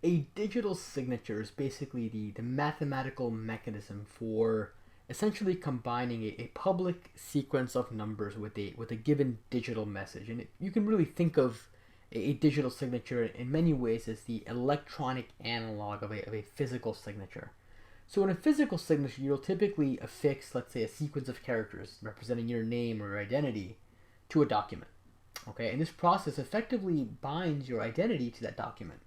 A digital signature is basically the mathematical mechanism for essentially combining a public sequence of numbers with a given digital message. And you can really think of a digital signature in many ways as the electronic analog of a physical signature. So in a physical signature, you'll typically affix, let's say, a sequence of characters representing your name or identity to a document. Okay, and this process effectively binds your identity to that document.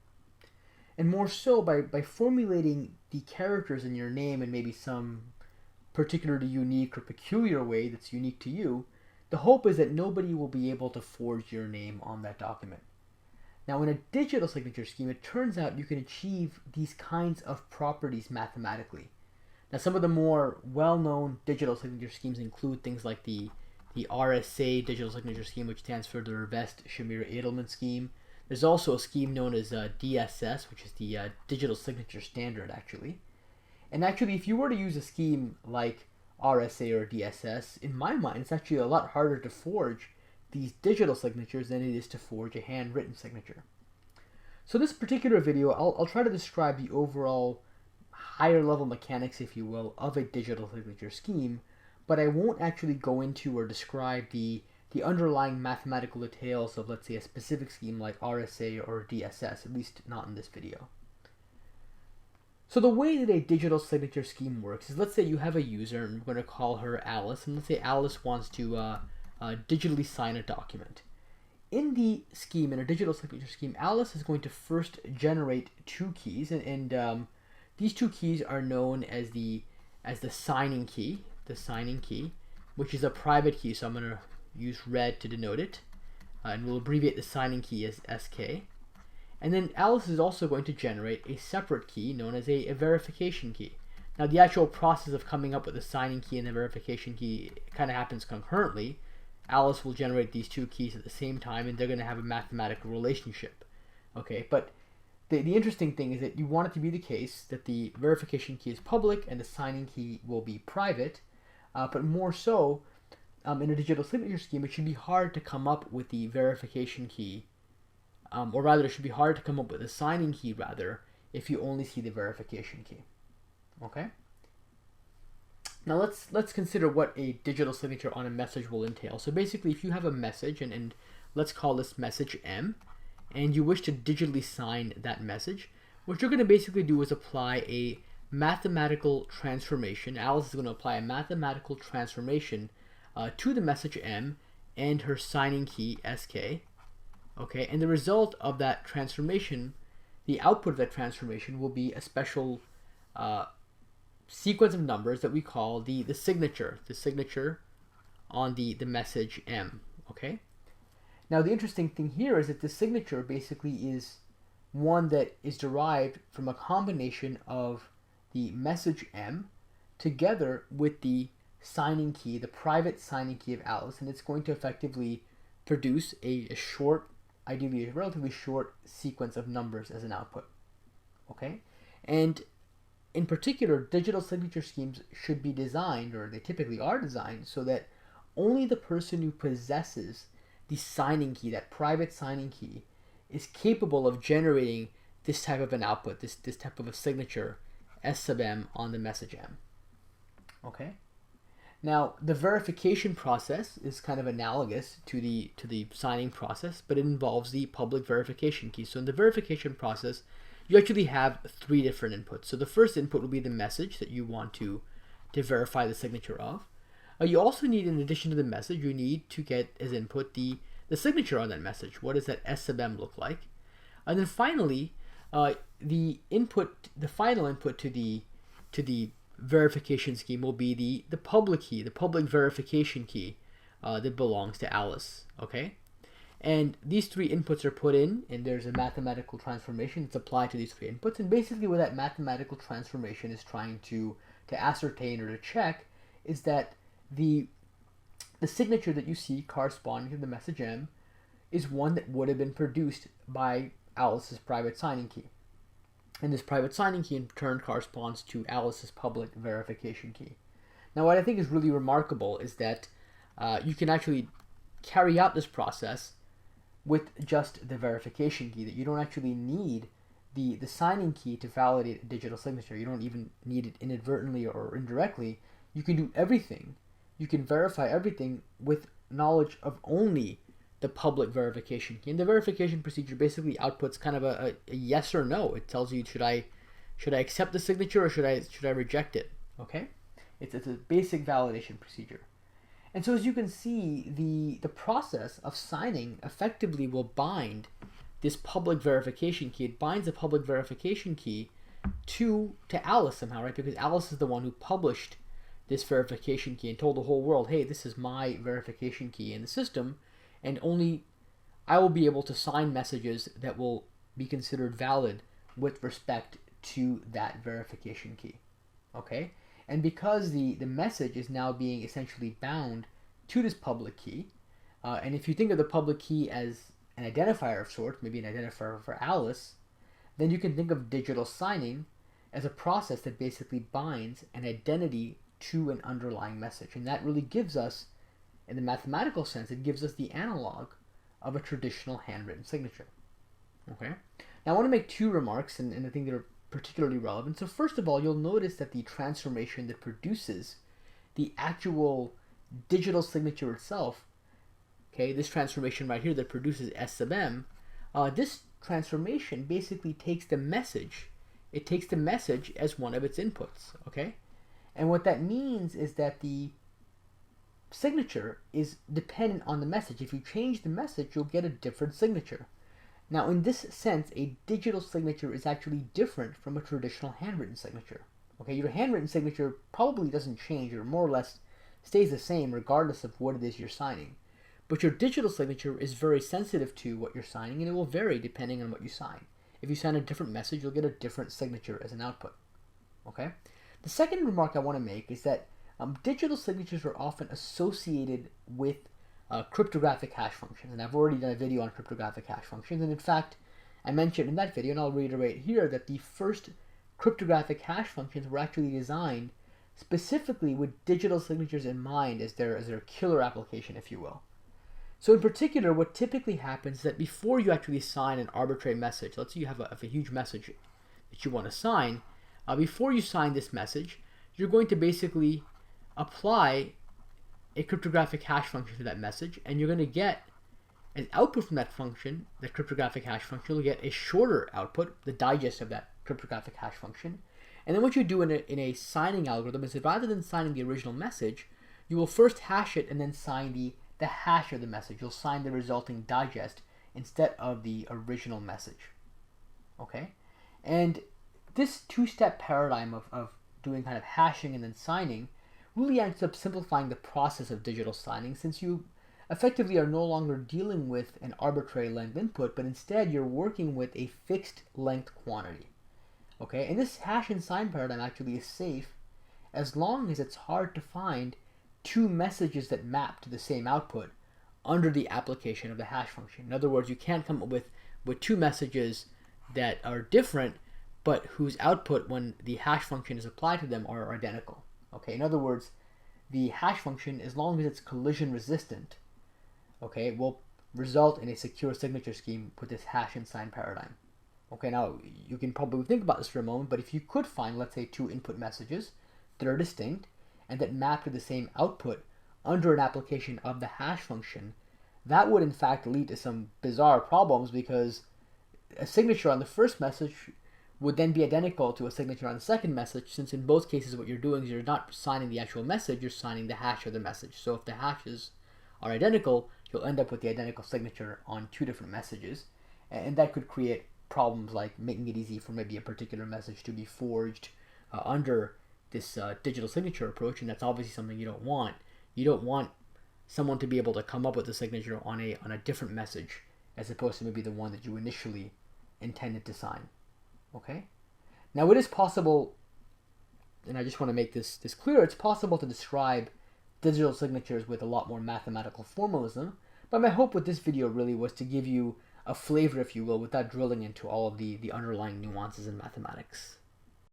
And more so by formulating the characters in your name in maybe some particularly unique or peculiar way that's unique to you, the hope is that nobody will be able to forge your name on that document. Now, in a digital signature scheme, it turns out you can achieve these kinds of properties mathematically. Now, some of the more well-known digital signature schemes include things like the RSA digital signature scheme, which stands for the Revest Shamir Edelman scheme. There's also a scheme known as DSS, which is the digital signature standard, actually. And actually, if you were to use a scheme like RSA or DSS, in my mind, it's actually a lot harder to forge these digital signatures than it is to forge a handwritten signature. So this particular video, I'll try to describe the overall higher level mechanics, if you will, of a digital signature scheme, but I won't actually go into or describe the underlying mathematical details of, let's say, a specific scheme like RSA or DSS, at least not in this video. So the way that a digital signature scheme works is, let's say you have a user, and we're going to call her Alice, and let's say Alice wants to digitally sign a document. In the scheme, in a digital signature scheme, Alice is going to first generate two keys, and these two keys are known as the signing key, which is a private key. So I'm going to use red to denote it, and we'll abbreviate the signing key as SK. And then Alice is also going to generate a separate key known as a verification key. Now, the actual process of coming up with the signing key and the verification key kind of happens concurrently. Alice will generate these two keys at the same time, and they're going to have a mathematical relationship. Okay, but the interesting thing is that you want it to be the case that the verification key is public and the signing key will be private, but more so, in a digital signature scheme, it should be hard to come up with the verification key, or rather, it should be hard to come up with a signing key, rather, if you only see the verification key. Okay? Now let's consider what a digital signature on a message will entail. So basically, if you have a message, and let's call this message M, and you wish to digitally sign that message, what you're going to basically do is apply a mathematical transformation. Alice is going to apply a mathematical transformation to the message M and her signing key SK. Okay, and the result of that transformation, the output of that transformation, will be a special sequence of numbers that we call the signature on the message M. Okay. Now, the interesting thing here is that the signature basically is one that is derived from a combination of the message M together with the signing key, the private signing key of Alice, and it's going to effectively produce a short, ideally a relatively short sequence of numbers as an output. Okay? And in particular, digital signature schemes should be designed, or they typically are designed, so that only the person who possesses the signing key, that private signing key, is capable of generating this type of an output, this type of a signature, S sub M, on the message M. Okay? Now, the verification process is kind of analogous to the signing process, but it involves the public verification key. So in the verification process, you actually have three different inputs. So the first input will be the message that you want to verify the signature of. You also need, in addition to the message, you need to get as input the signature on that message. What does that S sub M look like? And then finally, the final input to the verification scheme will be the public key, the public verification key that belongs to Alice. Okay, and these three inputs are put in, and there's a mathematical transformation that's applied to these three inputs. And basically, what that mathematical transformation is trying to ascertain or to check is that the signature that you see corresponding to the message M is one that would have been produced by Alice's private signing key. And this private signing key in turn corresponds to Alice's public verification key. Now, what I think is really remarkable is that you can actually carry out this process with just the verification key, that you don't actually need the signing key to validate a digital signature. You don't even need it inadvertently or indirectly. You can do everything. You can verify everything with knowledge of only the public verification key. And the verification procedure basically outputs kind of a yes or no. It tells you, should I accept the signature or should I reject it? Okay? It's a basic validation procedure. And so as you can see, the process of signing effectively will bind this public verification key. It binds the public verification key to Alice somehow, right? Because Alice is the one who published this verification key and told the whole world, hey, this is my verification key in the system, and only I will be able to sign messages that will be considered valid with respect to that verification key. Okay? And because the message is now being essentially bound to this public key, and if you think of the public key as an identifier of sorts, maybe an identifier for Alice, then you can think of digital signing as a process that basically binds an identity to an underlying message. And that really gives us, in the mathematical sense, it gives us the analog of a traditional handwritten signature. Okay? Now I want to make two remarks, and I think they're particularly relevant. So first of all, you'll notice that the transformation that produces the actual digital signature itself, okay, this transformation right here that produces S sub m, this transformation basically takes the message. It takes the message as one of its inputs, okay? And what that means is that the signature is dependent on the message. If you change the message, you'll get a different signature. Now, in this sense, a digital signature is actually different from a traditional handwritten signature. Okay, your handwritten signature probably doesn't change, or more or less stays the same regardless of what it is you're signing. But your digital signature is very sensitive to what you're signing, and it will vary depending on what you sign. If you sign a different message, you'll get a different signature as an output. Okay? The second remark I want to make is that digital signatures are often associated with cryptographic hash functions, and I've already done a video on cryptographic hash functions, and in fact, I mentioned in that video, and I'll reiterate here, that the first cryptographic hash functions were actually designed specifically with digital signatures in mind as their killer application, if you will. So in particular, what typically happens is that before you actually sign an arbitrary message, let's say you have a huge message that you want to sign, before you sign this message, you're going to basically apply a cryptographic hash function to that message, and you're going to get an output from that function, the cryptographic hash function. You'll get a shorter output, the digest of that cryptographic hash function. And then what you do in a signing algorithm is that rather than signing the original message, you will first hash it and then sign the hash of the message. You'll sign the resulting digest instead of the original message. Okay? And this two-step paradigm of doing kind of hashing and then signing really ends up simplifying the process of digital signing, since you effectively are no longer dealing with an arbitrary length input, but instead you're working with a fixed length quantity. Okay? And this hash and sign paradigm actually is safe as long as it's hard to find two messages that map to the same output under the application of the hash function. In other words, you can't come up with two messages that are different, but whose output, when the hash function is applied to them, are identical. Okay, in other words, the hash function, as long as it's collision resistant, okay, will result in a secure signature scheme with this hash and sign paradigm. Okay, now you can probably think about this for a moment, but if you could find, let's say, two input messages that are distinct and that map to the same output under an application of the hash function, that would in fact lead to some bizarre problems, because a signature on the first message would then be identical to a signature on the second message, since in both cases what you're doing is you're not signing the actual message, you're signing the hash of the message. So if the hashes are identical, you'll end up with the identical signature on two different messages, and that could create problems like making it easy for maybe a particular message to be forged under this digital signature approach, and that's obviously something you don't want. You don't want someone to be able to come up with a signature on a different message as opposed to maybe the one that you initially intended to sign. Okay? Now it is possible, and I just want to make this clear, it's possible to describe digital signatures with a lot more mathematical formalism, but my hope with this video really was to give you a flavor, if you will, without drilling into all of the underlying nuances in mathematics.